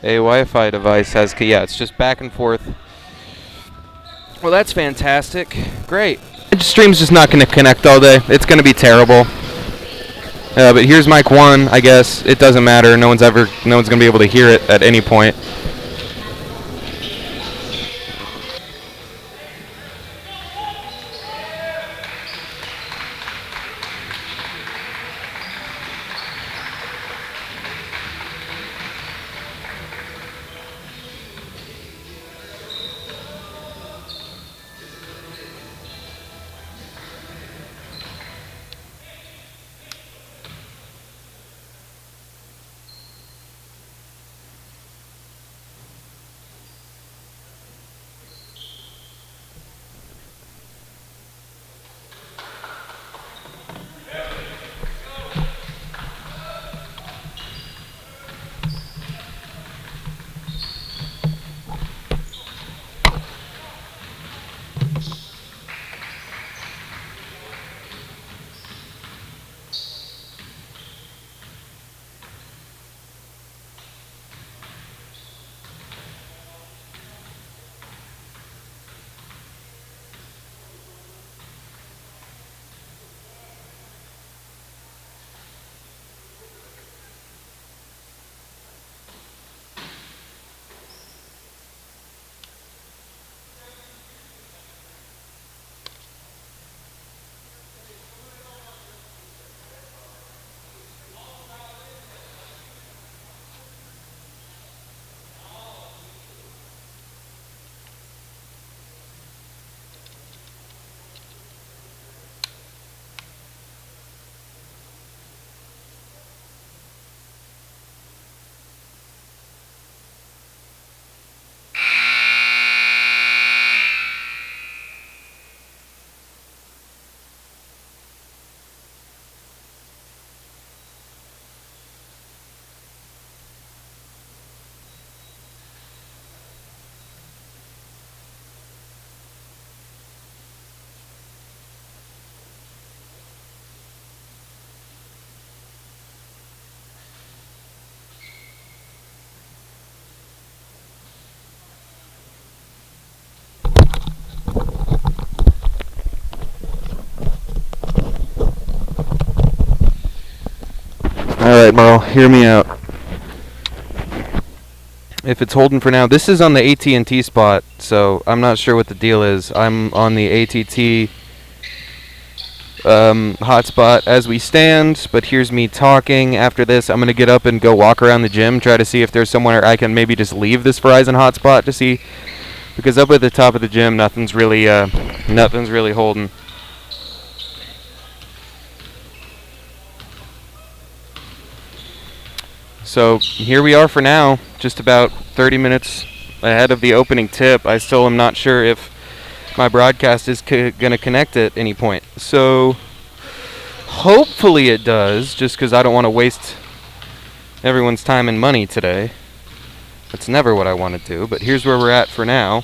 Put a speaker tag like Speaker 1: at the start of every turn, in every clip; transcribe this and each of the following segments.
Speaker 1: A Wi-Fi device has, yeah, it's just back and forth. Well, that's fantastic. Great. The stream's just not going to connect all day. It's going to be terrible. But here's mic 1, I guess. It doesn't matter. No one's going to be able to hear it at any point. Alright, Merle, hear me out. If it's holding for now, this is on the AT&T spot, so I'm not sure what the deal is. I'm on the AT&T hotspot as we stand, but here's me talking. After this, I'm going to get up and go walk around the gym, try to see if there's somewhere I can maybe just leave this Verizon hotspot to see, because up at the top of the gym, nothing's really holding. So here we are for now, just about 30 minutes ahead of the opening tip. I still am not sure if my broadcast is going to connect at any point. So hopefully it does, just because I don't want to waste everyone's time and money today. That's never what I want to do, but here's where we're at for now.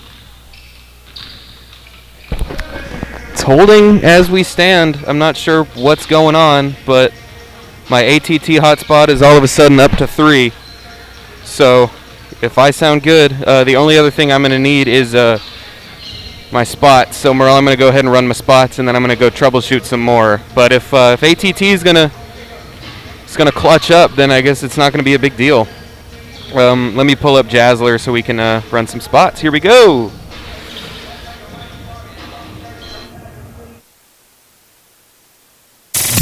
Speaker 1: It's holding as we stand. I'm not sure what's going on, but my AT&T hotspot is all of a sudden up to 3. So if I sound good, the only other thing I'm going to need is my spots. So Merle, I'm going to go ahead and run my spots, and then I'm going to go troubleshoot some more. But if AT&T is going to clutch up, then I guess it's not going to be a big deal. Let me pull up Jazzler so we can run some spots. Here we go.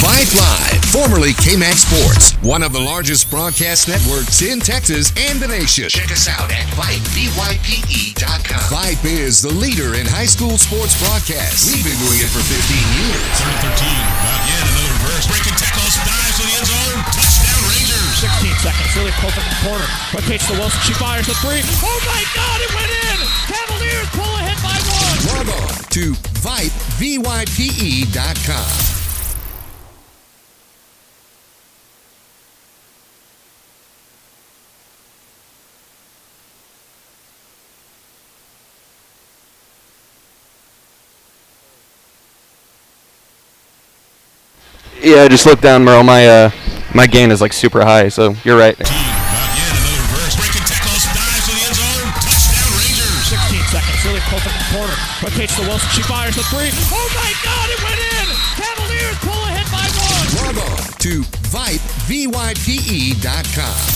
Speaker 2: Vype Live, formerly KMAX Sports, one of the largest broadcast networks in Texas and the nation. Check us out at VypeBYPE.com. Vype is the leader in high school sports broadcasts. We've been doing it for 15 years.
Speaker 3: 3rd and 13. Again, another reverse. Breaking tackles, dives to the end zone. Touchdown Rangers.
Speaker 4: 16 seconds, really close in the corner. Rotates to Wilson, she fires the 3. Oh my God, it went in! Cavaliers pull ahead by 1.
Speaker 2: Log on to VypeBYPE.com.
Speaker 1: Yeah, just look down, Merle. My gain is like super high, so you're right.
Speaker 3: Again, another reverse. Breaking tackles,
Speaker 4: close up the corner. Rotates to Wilson. She fires the three. Oh my God, it went in! Cavaliers pull ahead by one.
Speaker 2: Log on to Vype, VYPE.com.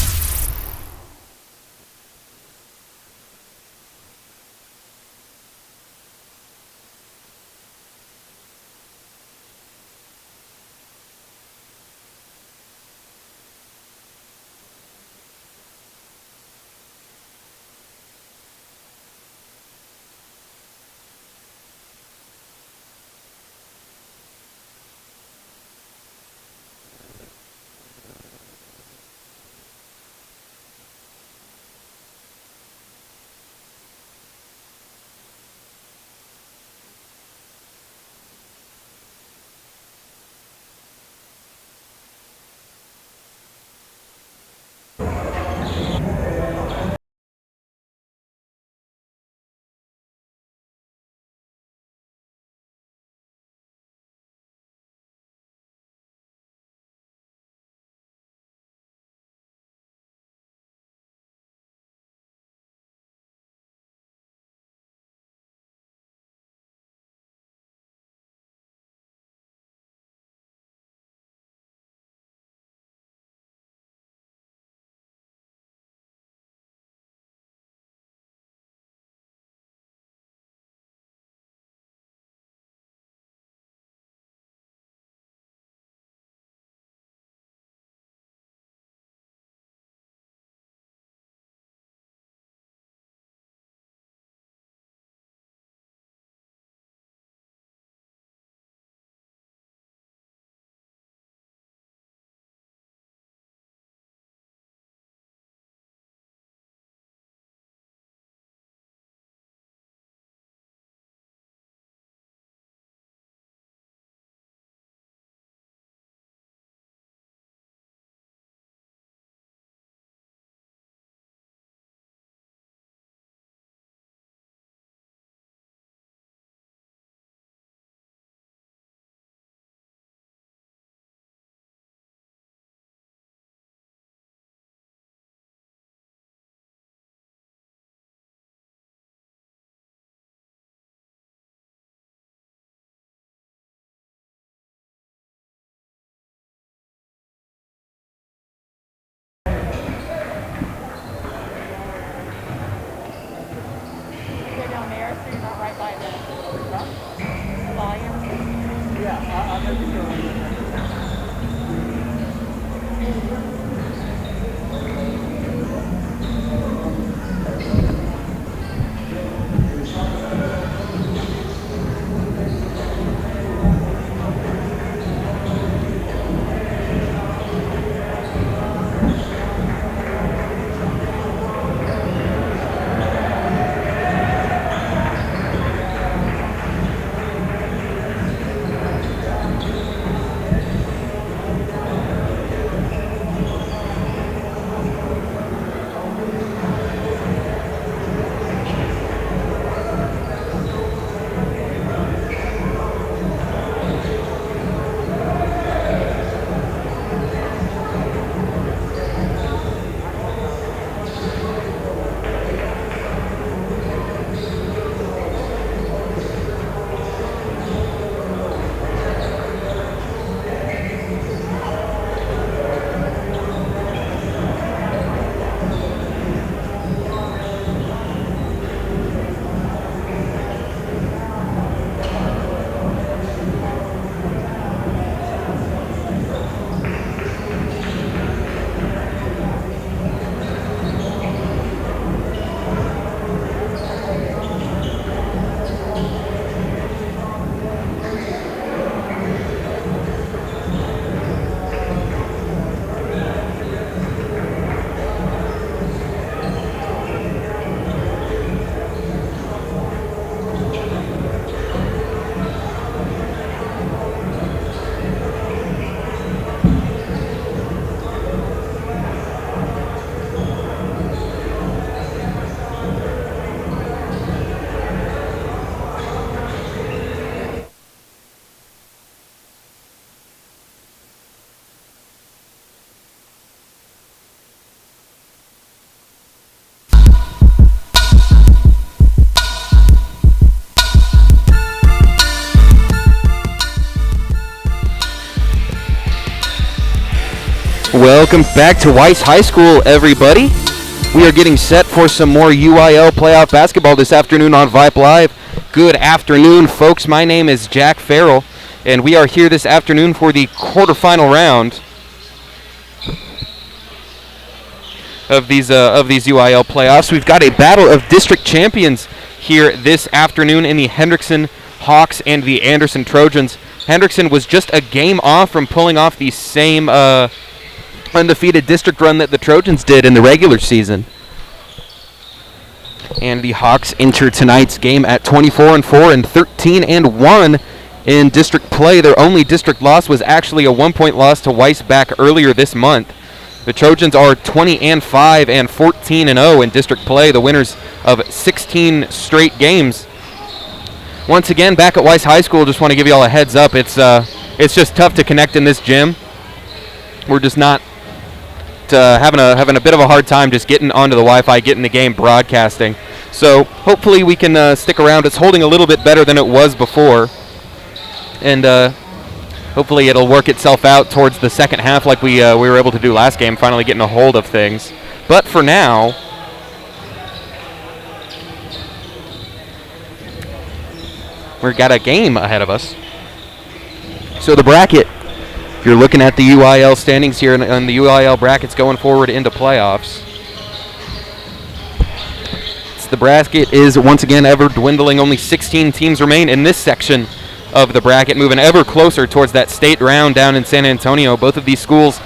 Speaker 1: Welcome back to Weiss High School, everybody. We are getting set for some more UIL playoff basketball this afternoon on Vype Live. Good afternoon, folks. My name is Jack Farrell, and we are here this afternoon for the quarterfinal round of these UIL playoffs. We've got a battle of district champions here this afternoon in the Hendrickson Hawks and the Anderson Trojans. Hendrickson was just a game off from pulling off the same undefeated district run that the Trojans did in the regular season. And the Hawks enter tonight's game at 24-4 and 13-1 in district play. Their only district loss was actually a 1-point loss to Weiss back earlier this month. The Trojans are 20-5 and 14-0 in district play, the winners of 16 straight games. Once again, back at Weiss High School, just want to give you all a heads up. It's just tough to connect in this gym. We're just not having a bit of a hard time just getting onto the Wi-Fi, getting the game broadcasting. So hopefully we can stick around. It's holding a little bit better than it was before, and hopefully it'll work itself out towards the second half like we were able to do last game, finally getting a hold of things. But for now, we've got a game ahead of us. So the bracket, if you're looking at the UIL standings here and the UIL brackets going forward into playoffs, the bracket is once again ever dwindling. Only 16 teams remain in this section of the bracket, moving ever closer towards that state round down in San Antonio. Both of these schools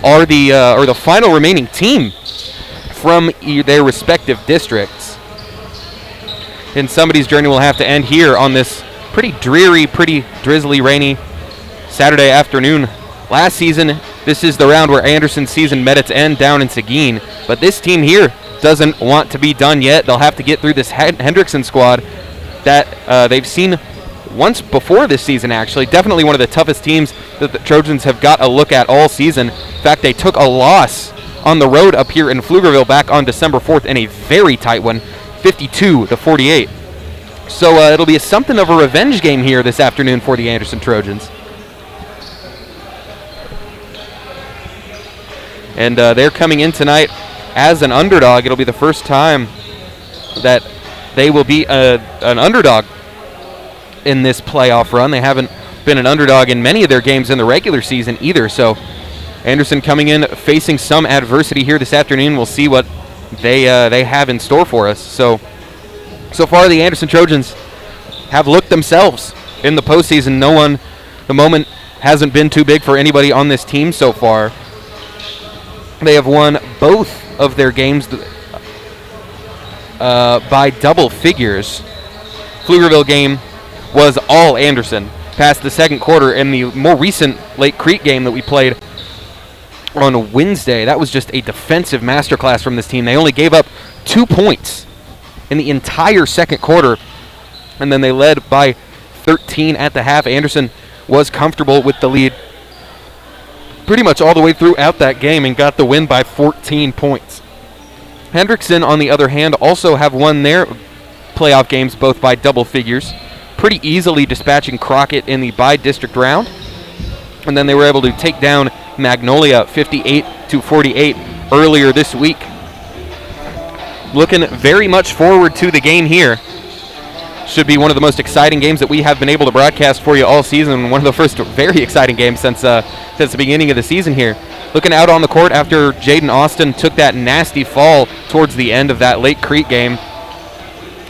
Speaker 1: are the final remaining team from their respective districts. And somebody's journey will have to end here on this pretty dreary, pretty drizzly, rainy Saturday afternoon. Last season, this is the round where Anderson's season met its end down in Seguin. But this team here doesn't want to be done yet. They'll have to get through this Hendrickson squad that they've seen once before this season, actually. Definitely one of the toughest teams that the Trojans have got a look at all season. In fact, they took a loss on the road up here in Pflugerville back on December 4th in a very tight one, 52-48. So it'll be something of a revenge game here this afternoon for the Anderson Trojans. And they're coming in tonight as an underdog. It'll be the first time that they will be an underdog in this playoff run. They haven't been an underdog in many of their games in the regular season either. So Anderson coming in facing some adversity here this afternoon. We'll see what they have in store for us. So far the Anderson Trojans have looked themselves in the postseason. The moment hasn't been too big for anybody on this team so far. They have won both of their games by double figures. Pflugerville game was all Anderson past the second quarter, and the more recent Lake Creek game that we played on Wednesday, that was just a defensive masterclass from this team. They only gave up 2 points in the entire second quarter, and then they led by 13 at the half. Anderson was comfortable with the lead pretty much all the way throughout that game and got the win by 14 points. Hendrickson, on the other hand, also have won their playoff games both by double figures, pretty easily dispatching Crockett in the by-district round. And then they were able to take down Magnolia 58-48 earlier this week. Looking very much forward to the game here. Should be one of the most exciting games that we have been able to broadcast for you all season. One of the first very exciting games since the beginning of the season here. Looking out on the court after Jaden Austin took that nasty fall towards the end of that Lake Creek game.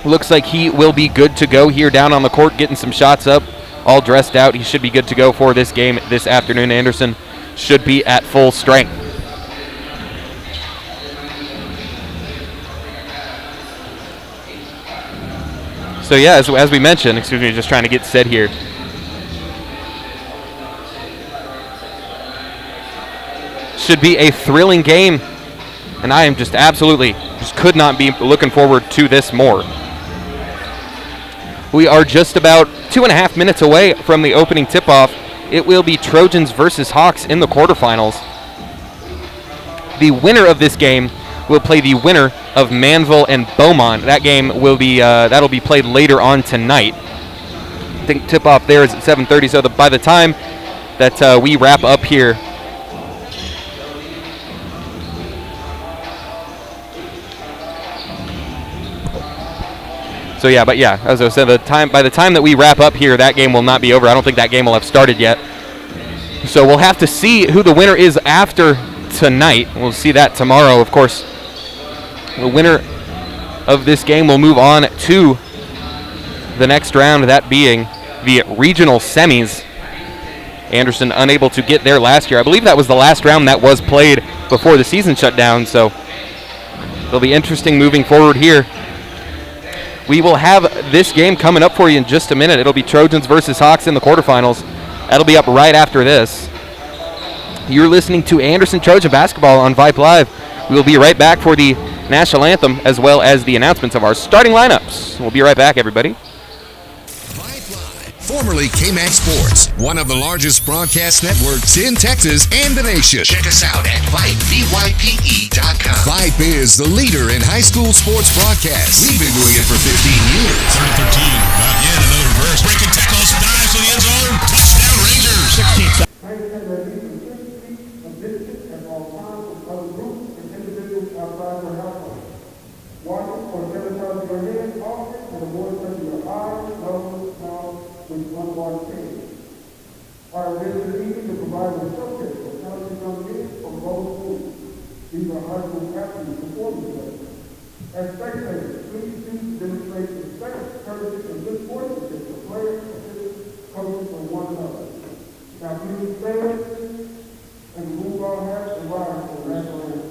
Speaker 1: Looks like he will be good to go here down on the court, getting some shots up, all dressed out. He should be good to go for this game this afternoon. Anderson should be at full strength. So yeah, as we mentioned, excuse me, just trying to get set here. Should be a thrilling game, and I am just could not be looking forward to this more. We are just about 2.5 minutes away from the opening tip-off. It will be Trojans versus Hawks in the quarterfinals. The winner of this game will play the winner of Manville and Beaumont. That game will be that'll be played later on tonight. I think tip-off there is at 7:30. So by the time that we wrap up here So yeah, but yeah, as I said, by the time that we wrap up here, that game will not be over. I don't think that game will have started yet. So we'll have to see who the winner is after tonight. We'll see that tomorrow, of course. The winner of this game will move on to the next round, that being the regional semis. Anderson unable to get there last year. I believe that was the last round that was played before the season shut down, so it'll be interesting moving forward here. We will have this game coming up for you in just a minute. It'll be Trojans versus Hawks in the quarterfinals. That'll be up right after this. You're listening to Anderson Trojan Basketball on Vype Live. We will be right back for the national anthem as well as the announcements of our starting lineups. We'll be right back, everybody.
Speaker 2: Formerly KMAX Sports, one of the largest broadcast networks in Texas and the nation. Check us out at Vype, BYPE.com. Vype is the leader in high school sports broadcasts. We've been doing it for 15 years.
Speaker 3: 3-13, back in, another reverse, breaking tackles, dives to the end zone, touchdown Rangers.
Speaker 4: 16 seconds.
Speaker 5: Our ability to provide a showcase for talented young men from both schools. These are high school athletes performing today. As spectators, please choose to demonstrate respect, courtesy, and good sportsmanship for players, officials, coaches, and one another. Now please stand and remove our hats and rise for the national anthem.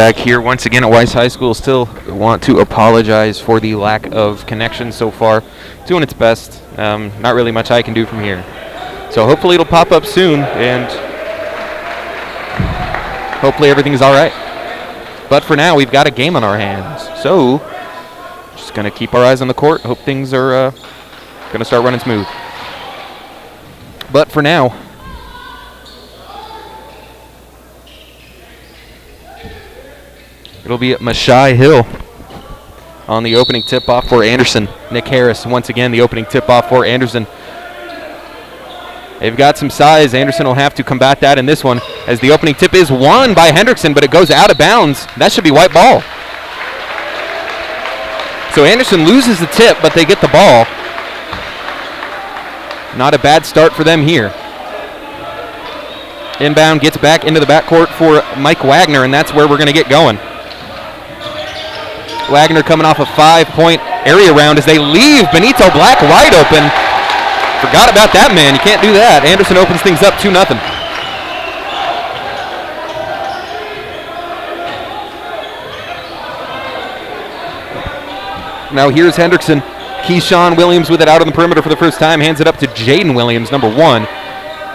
Speaker 1: back here once again at Weiss High School. Still want to apologize for the lack of connection so far. Doing its best. Not really much I can do from here. So hopefully it'll pop up soon, and hopefully everything's all right. But for now, we've got a game on our hands. So just going to keep our eyes on the court. Hope things are going to start running smooth. But for now, it'll be at Mashai Hill on the opening tip-off for Anderson. Nick Harris, once again, the opening tip-off for Anderson. They've got some size. Anderson will have to combat that in this one, as the opening tip is won by Hendrickson, but it goes out of bounds. That should be white ball. So Anderson loses the tip, but they get the ball. Not a bad start for them here. Inbound gets back into the backcourt for Mike Wagner, and that's where we're going to get going. Wagner coming off a 5-point area round as they leave Benito Black wide open. Forgot about that man. You can't do that. Anderson opens things up 2-0. Now here's Hendrickson. Keyshawn Williams with it out on the perimeter for the first time. Hands it up to Jaden Williams, number 1.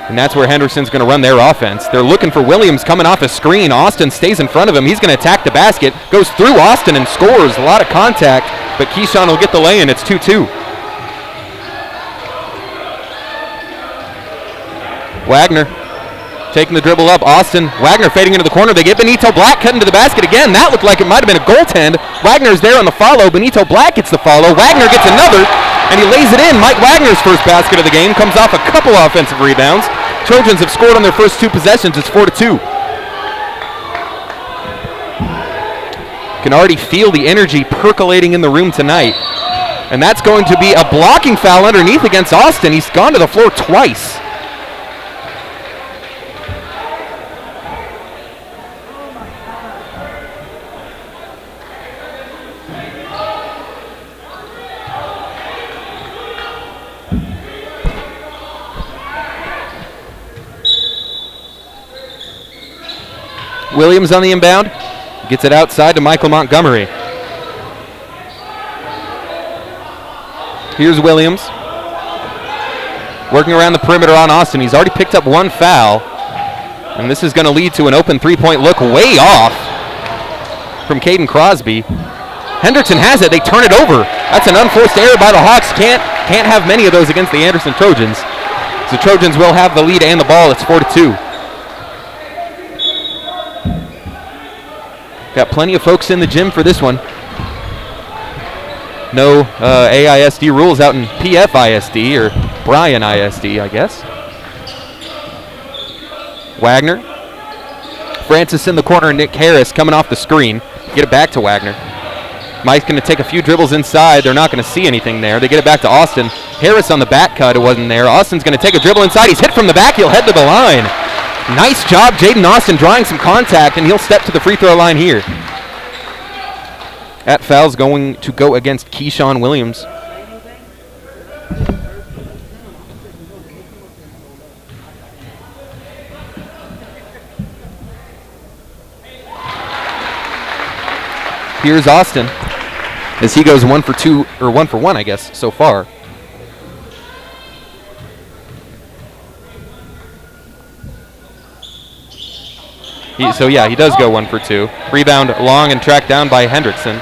Speaker 1: And that's where Hendrickson's going to run their offense. They're looking for Williams coming off a screen. Austin stays in front of him. He's going to attack the basket. Goes through Austin and scores. A lot of contact, but Keyshawn will get the lay-in. It's 2-2. Wagner taking the dribble up. Austin, Wagner fading into the corner. They get Benito Black cutting to the basket again. That looked like it might have been a goaltend. Wagner's there on the follow. Benito Black gets the follow. Wagner gets another, and he lays it in. Mike Wagner's first basket of the game comes off a couple offensive rebounds. Trojans have scored on their first 2 possessions. It's 4-2. Can already feel the energy percolating in the room tonight. And that's going to be a blocking foul underneath against Austin. He's gone to the floor twice. Williams on the inbound. Gets it outside to Michael Montgomery. Here's Williams. Working around the perimeter on Austin. He's already picked up 1 foul. And this is going to lead to an open 3-point look way off from Caden Crosby. Hendrickson has it. They turn it over. That's an unforced error by the Hawks. Can't have many of those against the Anderson Trojans. So the Trojans will have the lead and the ball. It's 4-2. Got plenty of folks in the gym for this one. No AISD rules out in PFISD, or Bryan ISD, I guess. Wagner. Francis in the corner, Nick Harris coming off the screen. Get it back to Wagner. Mike's going to take a few dribbles inside. They're not going to see anything there. They get it back to Austin. Harris on the back cut. It wasn't there. Austin's going to take a dribble inside. He's hit from the back. He'll head to the line. Nice job, Jaden Austin, drawing some contact, and he'll step to the free throw line here. That foul's going to go against Keyshawn Williams. Here's Austin, as he goes 1 for 2, or 1 for 1, I guess, so far. He does go 1 for 2. Rebound long and tracked down by Hendrickson.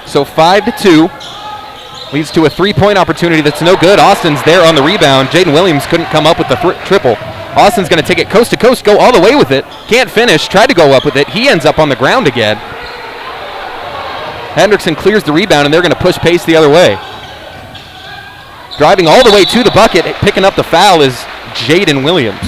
Speaker 1: So 5-2 leads to a 3-point opportunity that's no good. Austin's there on the rebound. Jaden Williams couldn't come up with the triple. Austin's going to take it coast to coast, go all the way with it. Can't finish, tried to go up with it. He ends up on the ground again. Hendrickson clears the rebound, and they're going to push pace the other way. Driving all the way to the bucket, picking up the foul is Jaden Williams.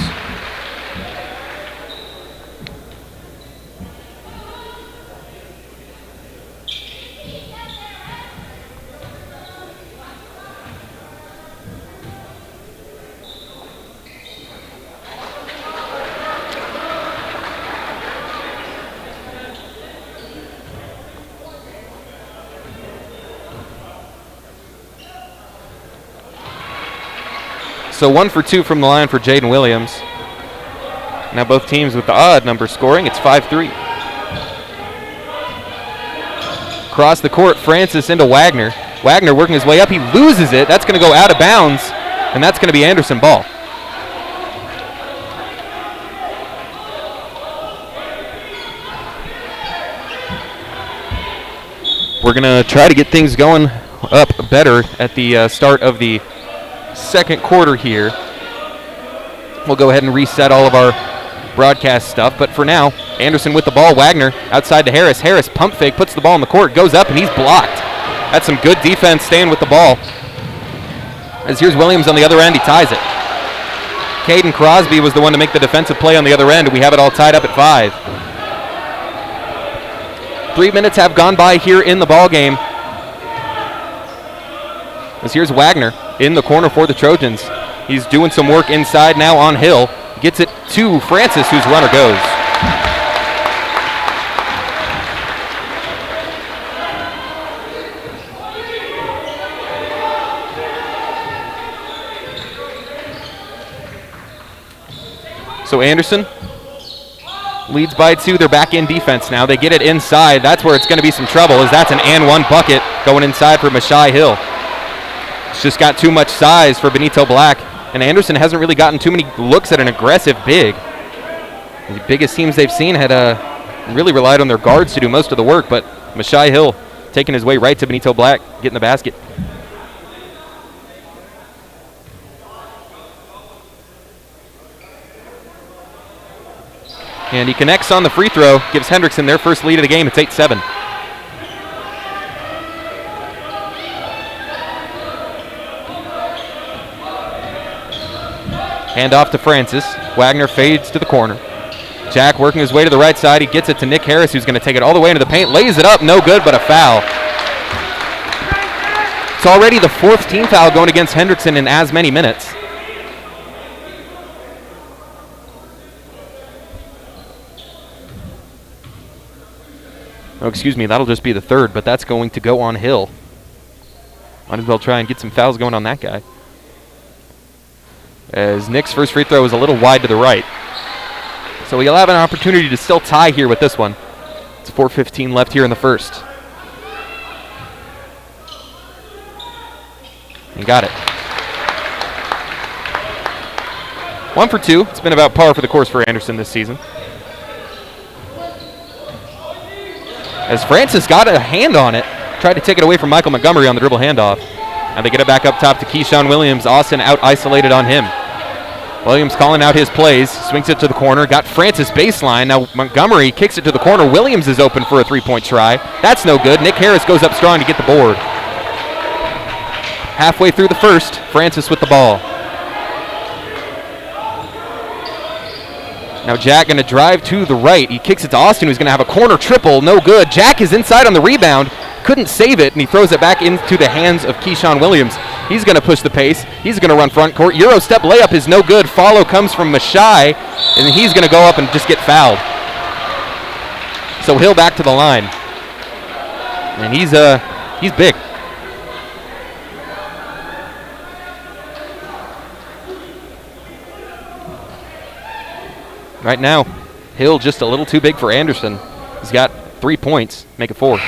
Speaker 1: So 1 for 2 from the line for Jaden Williams. Now both teams with the odd number scoring. It's 5-3. Across the court, Francis into Wagner. Wagner working his way up. He loses it. That's going to go out of bounds, and that's going to be Anderson ball. We're going to try to get things going up better at the start of the second quarter here. We'll go ahead and reset all of our broadcast stuff, but for now, Anderson with the ball. Wagner outside to Harris. Harris pump fake, puts the ball in the court, goes up, and he's blocked. That's some good defense staying with the ball. As here's Williams on the other end, he ties it. Caden Crosby was the one to make the defensive play on the other end. We have it all tied up at 5. 3 minutes have gone by here in the ball game. As here's Wagner in the corner for the Trojans. He's doing some work inside now on Hill. Gets it to Francis, whose runner goes. So Anderson leads by 2. They're back in defense now. They get it inside. That's where it's going to be some trouble, as that's an and 1 bucket going inside for Mashai Hill. It's just got too much size for Benito Black. And Anderson hasn't really gotten too many looks at an aggressive big. The biggest teams they've seen had really relied on their guards to do most of the work, but Mashai Hill taking his way right to Benito Black, getting the basket. And he connects on the free throw, gives Hendrickson their first lead of the game. It's 8-7. Hand off to Francis. Wagner fades to the corner. Jack working his way to the right side. He gets it to Nick Harris, who's going to take it all the way into the paint. Lays it up, no good, but a foul. It's already the 4th team foul going against Hendrickson in as many minutes. Oh, excuse me, that'll just be the 3rd, but that's going to go on Hill. Might as well try and get some fouls going on that guy. As Nick's first free throw is a little wide to the right. So we'll have an opportunity to still tie here with this one. It's 4:15 left here in the first. And got it. 1 for 2. It's been about par for the course for Anderson this season. As Francis got a hand on it, tried to take it away from Michael Montgomery on the dribble handoff. Now they get it back up top to Keyshawn Williams. Austin out isolated on him. Williams calling out his plays, swings it to the corner, got Francis baseline. Now Montgomery kicks it to the corner. Williams is open for a 3-point try. That's no good. Nick Harris goes up strong to get the board. Halfway through the first, Francis with the ball. Now Jack going to drive to the right. He kicks it to Austin, who's going to have a corner triple. No good. Jack is inside on the rebound. Couldn't save it, and he throws it back into the hands of Keyshawn Williams. He's going to push the pace. He's going to run front court. Euro step layup is no good. Follow comes from Mashai, and he's going to go up and just get fouled. So Hill back to the line. And he's big. Right now, Hill just a little too big for Anderson. He's got 3 points, make it 4.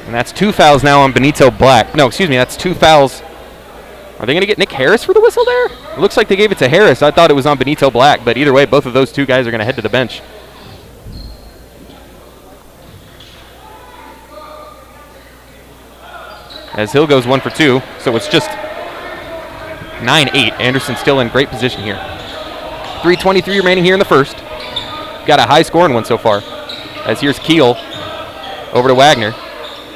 Speaker 1: And that's 2 fouls now on Benito Black. No, excuse me, that's 2 fouls. Are they going to get Nick Harris for the whistle there? It looks like they gave it to Harris. I thought it was on Benito Black, but either way, both of those 2 guys are going to head to the bench. As Hill goes 1 for 2, so it's just 9-8. Anderson still in great position here. 3:23 remaining here in the first. Got a high scoring one so far. As here's Keel over to Wagner.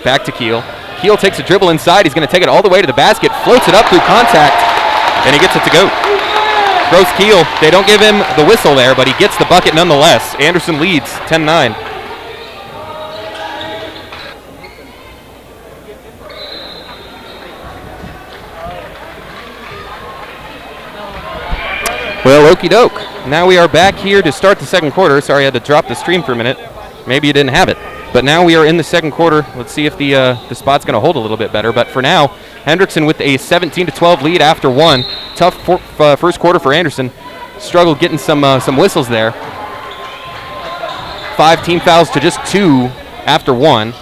Speaker 1: Back to Keel. Keel takes a dribble inside. He's going to take it all the way to the basket. Floats it up through contact. And he gets it to go. Throws Keel. They don't give him the whistle there, but he gets the bucket nonetheless. Anderson leads 10-9. Well, okie doke. Now we are back here to start the second quarter. Sorry, I had to drop the stream for a minute. Maybe you didn't have it. But now we are in the second quarter. Let's see if the spot's going to hold a little bit better. But for now, Hendrickson with a 17-12 lead after one. Tough first quarter for Anderson. Struggled getting some whistles there. 5 team fouls to just 2 after one.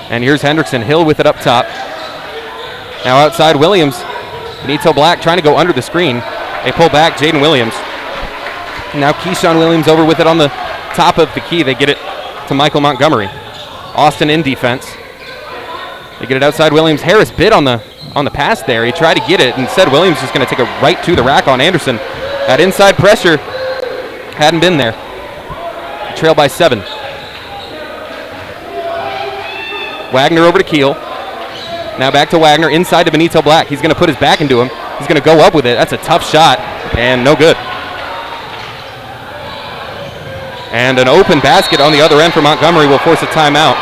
Speaker 1: And here's Hendrickson. Hill with it up top. Now outside Williams. Benito Black trying to go under the screen. They pull back Jaden Williams. Now Keyshawn Williams over with it on the top of the key. They get it to Michael Montgomery. Austin in defense. They get it outside Williams. Harris bit on the pass there. He tried to get it. Instead, Williams is going to take it right to the rack on Anderson. That inside pressure hadn't been there. Trail by 7. Wagner over to Keel. Now back to Wagner inside to Benito Black. He's going to put his back into him. He's going to go up with it. That's a tough shot and no good. And an open basket on the other end for Montgomery will force a timeout.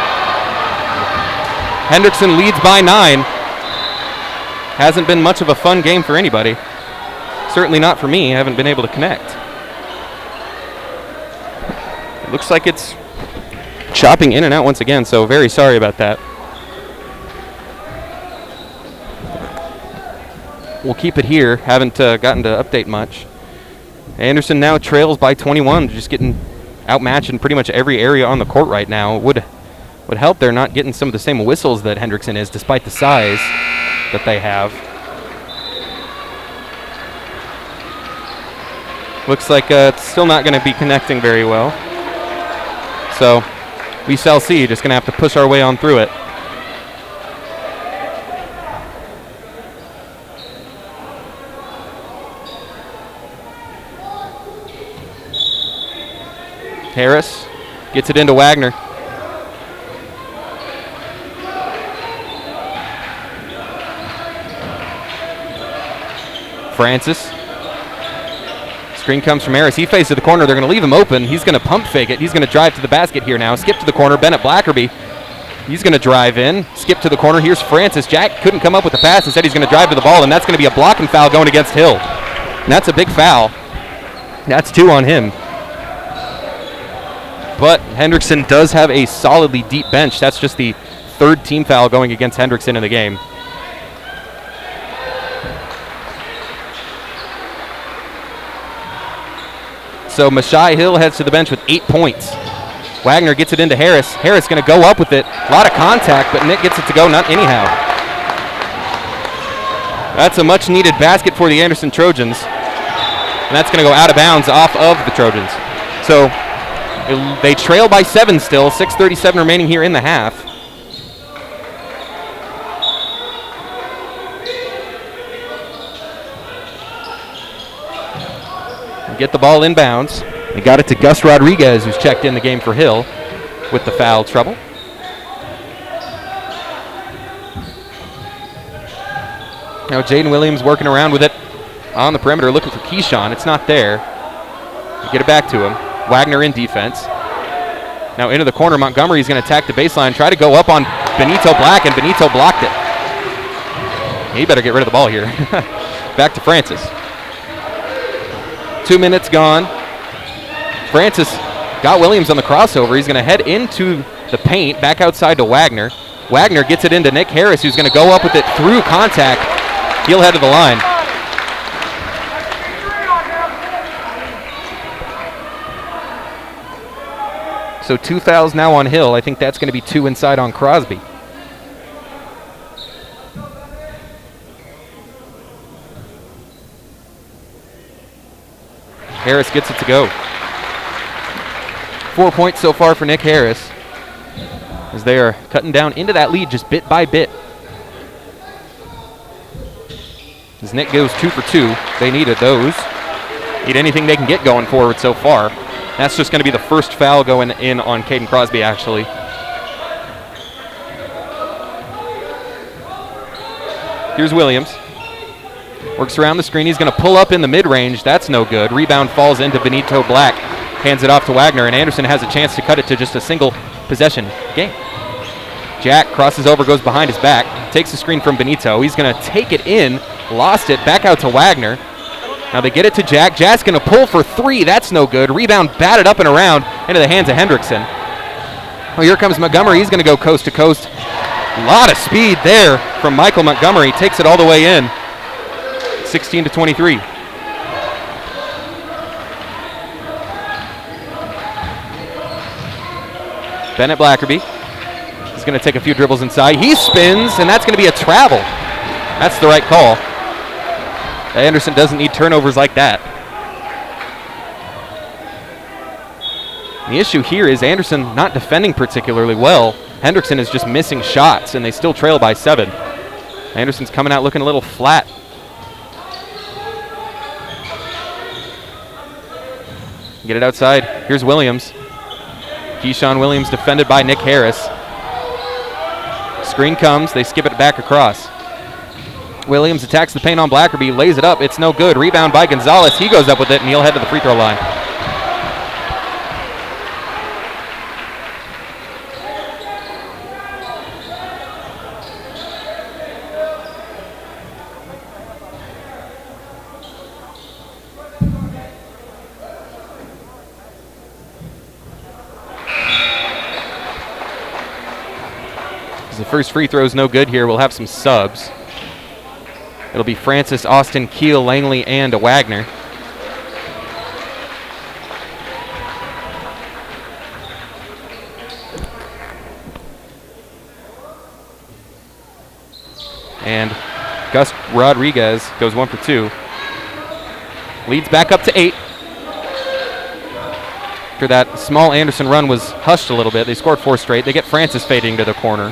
Speaker 1: Hendrickson leads by 9. Hasn't been much of a fun game for anybody. Certainly not for me. I haven't been able to connect. It looks like it's chopping in and out once again, so very sorry about that. We'll keep it here. Haven't gotten to update much. Anderson now trails by 21, just getting outmatched in pretty much every area on the court right now. It would help they're not getting some of the same whistles that Hendrickson is, despite the size that they have. Looks like it's still not going to be connecting very well. So we shall see. Just going to have to push our way on through it. Harris gets it into Wagner. Francis. Screen comes from Harris. He faces the corner. They're going to leave him open. He's going to pump fake it. He's going to drive to the basket here now. Skip to the corner. Bennett Blackerby. He's going to drive in. Skip to the corner. Here's Francis. Jack couldn't come up with the pass. Instead, he's going to drive to the ball, and that's going to be a blocking foul going against Hill. And that's a big foul. That's 2 on him. But Hendrickson does have a solidly deep bench. That's just the 3rd team foul going against Hendrickson in the game. So Mashai Hill heads to the bench with 8 points. Wagner gets it into Harris. Harris going to go up with it. A lot of contact, but Nick gets it to go not anyhow. That's a much-needed basket for the Anderson Trojans. And that's going to go out of bounds off of the Trojans. So they trail by 7 still. 6:37 remaining here in the half. Get the ball inbounds. They got it to Gus Rodriguez, who's checked in the game for Hill with the foul trouble. Now Jaden Williams working around with it on the perimeter, looking for Keyshawn. It's not there. Get it back to him. Wagner in defense. Now into the corner. Montgomery's going to attack the baseline, try to go up on Benito Black, and Benito blocked it. He better get rid of the ball here. Back to Francis. 2 minutes gone. Francis got Williams on the crossover. He's going to head into the paint, back outside to Wagner. Wagner gets it into Nick Harris, who's going to go up with it through contact. He'll head to the line. So 2 fouls now on Hill. I think that's going to be 2 inside on Crosby. Harris gets it to go. 4 points so far for Nick Harris, as they are cutting down into that lead just bit by bit. As Nick goes 2 for 2, they needed those. Need anything they can get going forward so far. That's just going to be the first foul going in on Caden Crosby, actually. Here's Williams. Works around the screen. He's going to pull up in the mid-range. That's no good. Rebound falls into Benito Black. Hands it off to Wagner, and Anderson has a chance to cut it to just a single possession game. Jack crosses over, goes behind his back, takes the screen from Benito. He's going to take it in, lost it, back out to Wagner. Now they get it to Jack. Jack's going to pull for 3. That's no good. Rebound batted up and around into the hands of Hendrickson. Oh, here comes Montgomery. He's going to go coast to coast. A lot of speed there from Michael Montgomery. Takes it all the way in. 16-23. Bennett Blackerby. He's going to take a few dribbles inside. He spins, and that's going to be a travel. That's the right call. Anderson doesn't need turnovers like that. The issue here is Anderson not defending particularly well. Hendrickson is just missing shots, and they still trail by 7. Anderson's coming out looking a little flat. Get it outside. Here's Williams. Keyshawn Williams defended by Nick Harris. Screen comes. They skip it back across. Williams attacks the paint on Blackerby. Lays it up. It's no good. Rebound by Gonzalez. He goes up with it, and he'll head to the free throw line. The first free throw is no good here. We'll have some subs. It'll be Francis, Austin, Keel, Langley, and Wagner. And Gus Rodriguez goes 1 for 2. Leads back up to 8. After that small Anderson run was hushed a little bit, they scored 4 straight. They get Francis fading to the corner.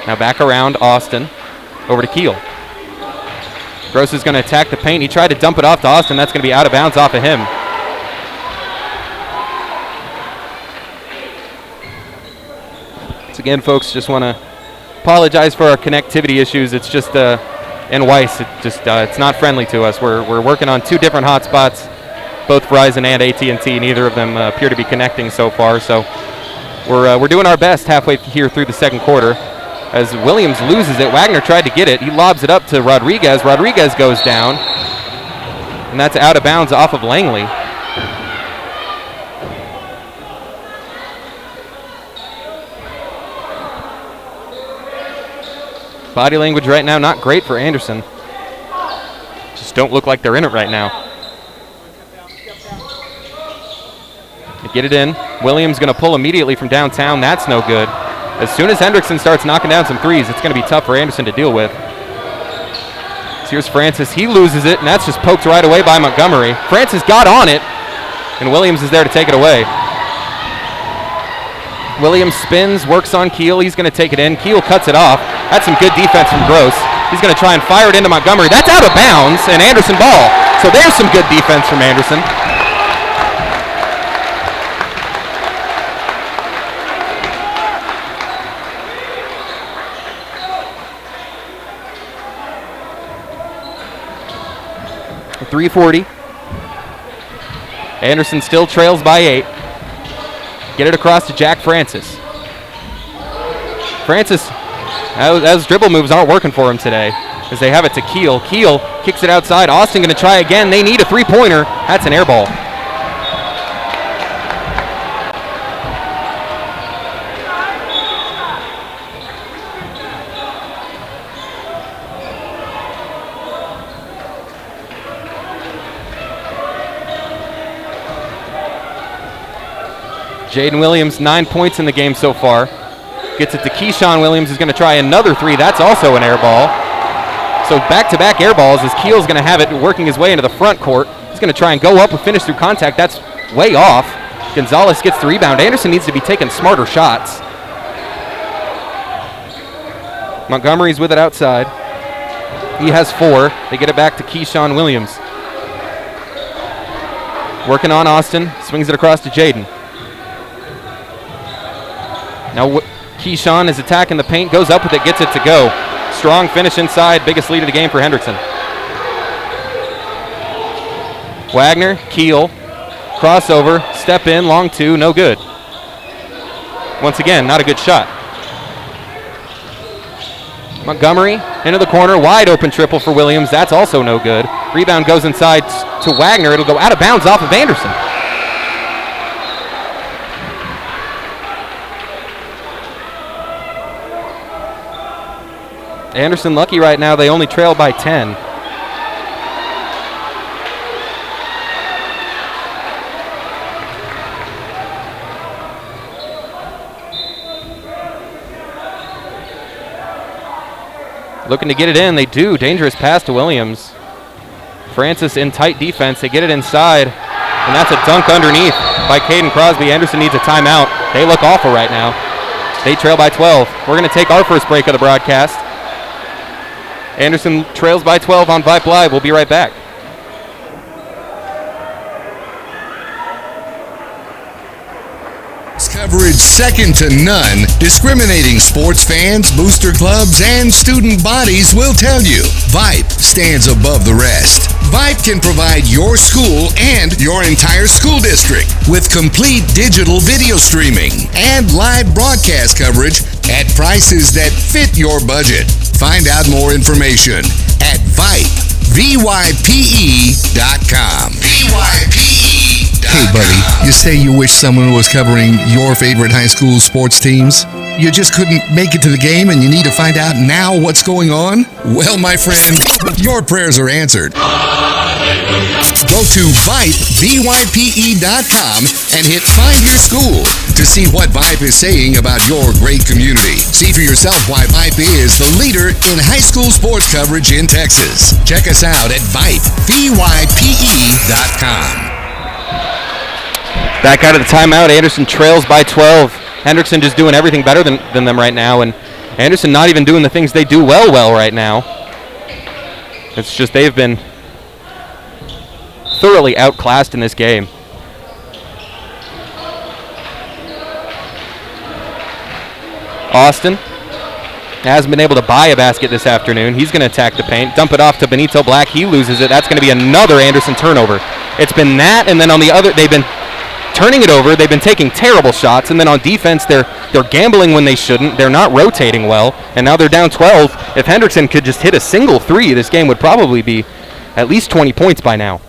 Speaker 1: Now back around Austin, over to Keel. Gross is going to attack the paint. He tried to dump it off to Austin. That's going to be out of bounds off of him. So again, folks, just want to apologize for our connectivity issues. It's just, and Weiss, it's not friendly to us. We're working on 2 different hotspots, both Verizon and AT&T. Neither of them appear to be connecting so far. So we're doing our best halfway here through the second quarter. As Williams loses it, Wagner tried to get it. He lobs it up to Rodriguez. Rodriguez goes down, and that's out of bounds off of Langley. Body language right now, not great for Anderson. Just don't look like they're in it right now. They get it in. Williams going to pull immediately from downtown. That's no good. As soon as Hendrickson starts knocking down some threes, it's going to be tough for Anderson to deal with. So here's Francis. He loses it, and that's just poked right away by Montgomery. Francis got on it, and Williams is there to take it away. Williams spins, works on Keel. He's going to take it in. Keel cuts it off. That's some good defense from Gross. He's going to try and fire it into Montgomery. That's out of bounds, and Anderson ball. So there's some good defense from Anderson. .340. Anderson still trails by 8. Get it across to Jack Francis. Francis, those dribble moves aren't working for him today as they have it to Keel. Keel kicks it outside. Austin going to try again. They need a 3-pointer. That's an air ball. Jaden Williams, 9 points in the game so far. Gets it to Keyshawn Williams, who's going to try another 3. That's also an air ball. So back-to-back air balls as Keel's going to have it working his way into the front court. He's going to try and go up and finish through contact. That's way off. Gonzalez gets the rebound. Anderson needs to be taking smarter shots. Montgomery's with it outside. He has 4. They get it back to Keyshawn Williams. Working on Austin. Swings it across to Jaden. Now Keyshawn is attacking the paint, goes up with it, gets it to go. Strong finish inside, biggest lead of the game for Hendrickson. Wagner, Keel, crossover, step in, long 2, no good. Once again, not a good shot. Montgomery into the corner, wide open triple for Williams, that's also no good. Rebound goes inside to Wagner, it'll go out of bounds off of Anderson. Anderson lucky right now. They only trail by 10. Looking to get it in. They do. Dangerous pass to Williams. Francis in tight defense. They get it inside. And that's a dunk underneath by Caden Crosby. Anderson needs a timeout. They look awful right now. They trail by 12. We're going to take our first break of the broadcast. Anderson trails by 12 on Vype Live. We'll be right back.
Speaker 2: Coverage second to none. Discriminating sports fans, booster clubs, and student bodies will tell you Vype stands above the rest. Vype can provide your school and your entire school district with complete digital video streaming and live broadcast coverage at prices that fit your budget. Find out more information at Vype, VYPE.com. Hey buddy, you say you wish someone was covering your favorite high school sports teams? You just couldn't make it to the game and you need to find out now what's going on? Well, my friend, your prayers are answered. Go to Vype, VYPE.com and hit Find Your School to see what Vype is saying about your great community. See for yourself why Vype is the leader in high school sports coverage in Texas. Check us out at Vype, VYPE.com.
Speaker 1: Back out of the timeout. Anderson trails by 12. Hendrickson just doing everything better than them right now, and Anderson not even doing the things they do well right now. It's just they've been thoroughly outclassed in this game. Austin hasn't been able to buy a basket this afternoon. He's going to attack the paint, dump it off to Benito Black. He loses it. That's going to be another Anderson turnover. It's been that, and then on the other, they've been turning it over. They've been taking terrible shots, and then on defense, they're gambling when they shouldn't. They're not rotating well, and now they're down 12. If Hendrickson could just hit a single three, this game would probably be at least 20 points by now.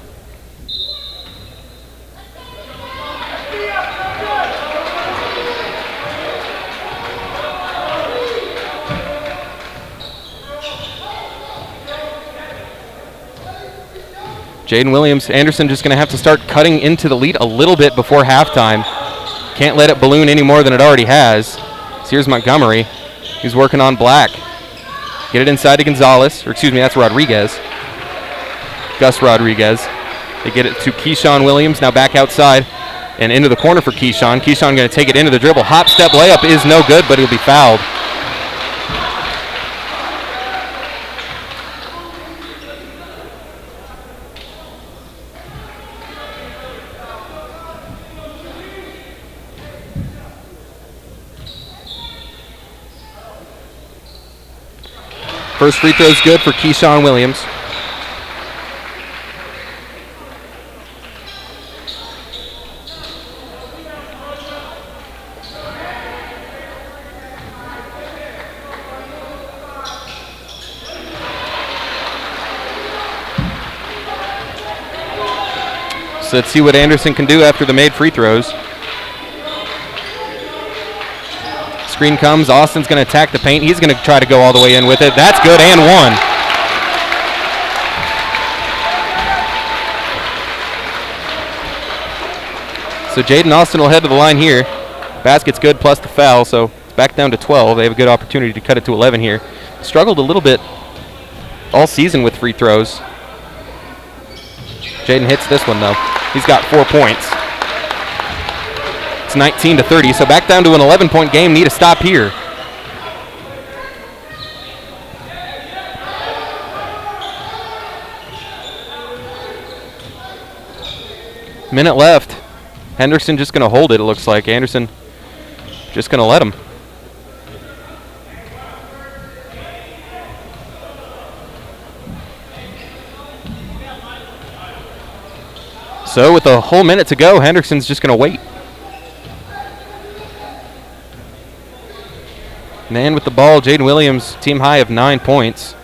Speaker 1: Jaden Williams, Anderson just going to have to start cutting into the lead a little bit before halftime. Can't let it balloon any more than it already has. So here's Montgomery. He's working on Black. Get it inside to Gonzalez. Or excuse me, that's Rodriguez. Gus Rodriguez. They get it to Keyshawn Williams. Now back outside and into the corner for Keyshawn. Keyshawn going to take it into the dribble. Hop step layup is no good, but he'll be fouled. First free throw is good for Keyshawn Williams. So let's see what Anderson can do after the made free throws. Screen comes. Austin's going to attack the paint. He's going to try to go all the way in with it. That's good and one. So Jaden Austin will head to the line here. Basket's good plus the foul, so it's back down to 12. They have a good opportunity to cut it to 11 here. Struggled a little bit all season with free throws. Jaden hits this one, though. He's got 4 points. It's 19-30, so back down to an 11-point game. Need a stop here. Minute left. Hendrickson just going to hold it, it looks like. Anderson just going to let him. So with a whole minute to go, Hendrickson's just going to wait. And with the ball, Jaden Williams, team high of 9 points.